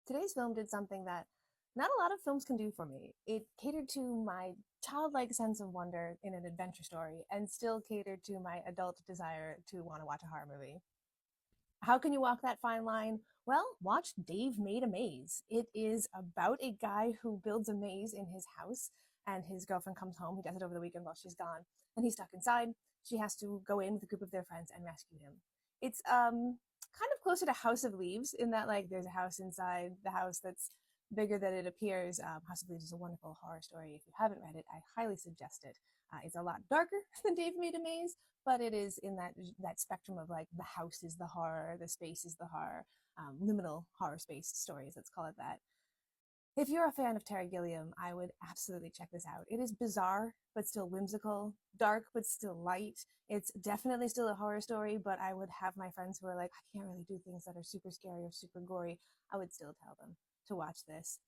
Today's film did something that not a lot of films can do for me. It catered to my childlike sense of wonder in an adventure story and still catered to my adult desire to want to watch a horror movie. How can you walk that fine line? Well, watch Dave Made a Maze. It is about a guy who builds a maze in his house, and his girlfriend comes home. He does it over the weekend while she's gone, and he's stuck inside. She has to go in with a group of their friends and rescue him. It's kind of closer to House of Leaves in that like there's a house inside the house that's bigger than it appears. House of Leaves is a wonderful horror story. If you haven't read it, I highly suggest it. It's a lot darker than Dave Made a Maze, but it is in that spectrum of like the house is the horror, the space is the horror, liminal horror space stories. Let's call it that. If you're a fan of Terry Gilliam, I would absolutely check this out. It is bizarre, but still whimsical, dark, but still light. It's definitely still a horror story, but I would have my friends who are like, I can't really do things that are super scary or super gory. I would still tell them to watch this.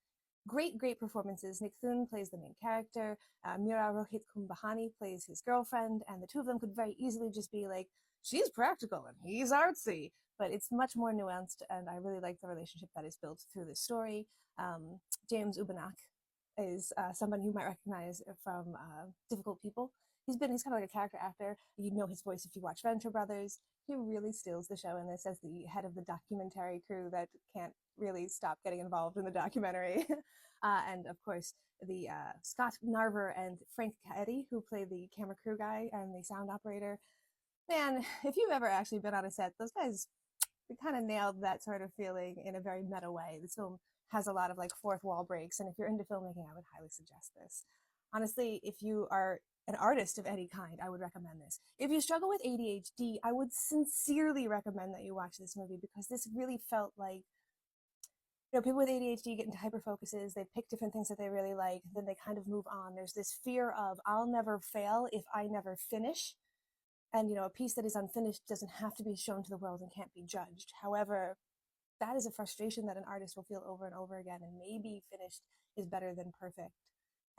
Great performances. Nick Thune plays the main character. Meera Rohit Kumbhani plays his girlfriend, and the two of them could very easily just be like, she's practical and he's artsy. But it's much more nuanced, and I really like the relationship that is built through this story. James Urbaniak is someone you might recognize from Difficult People. He's kind of like a character actor. You know his voice if you watch Venture Brothers. He really steals the show in this as the head of the documentary crew that can't really stop getting involved in the documentary. And of course, the Scott Narver and Frank Caeti, who play the camera crew guy and the sound operator. Man, if you've ever actually been on a set, those guys, they kind of nailed that sort of feeling in a very meta way. This film has a lot of like fourth wall breaks, and if you're into filmmaking, I would highly suggest this. Honestly, if you are an artist of any kind, I would recommend this. If you struggle with ADHD, I would sincerely recommend that you watch this movie because this really felt like people with ADHD get into hyper focuses. They pick different things that they really like, then they kind of move on. There's this fear of I'll never fail if I never finish. And a piece that is unfinished doesn't have to be shown to the world and can't be judged. However, that is a frustration that an artist will feel over and over again, and maybe finished is better than perfect.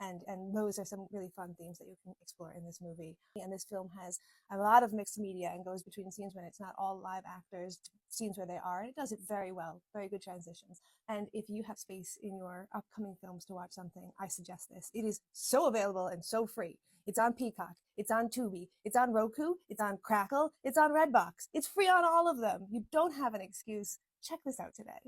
And those are some really fun themes that you can explore in this movie. And this film has a lot of mixed media and goes between scenes when it's not all live actors to scenes where they are, and it does it very well. Very good transitions. And if you have space in your upcoming films to watch something, I suggest this. It is so available and so free. It's on Peacock, it's on Tubi, it's on Roku, it's on Crackle, it's on Redbox. It's free on all of them. You don't have an excuse. Check this out today.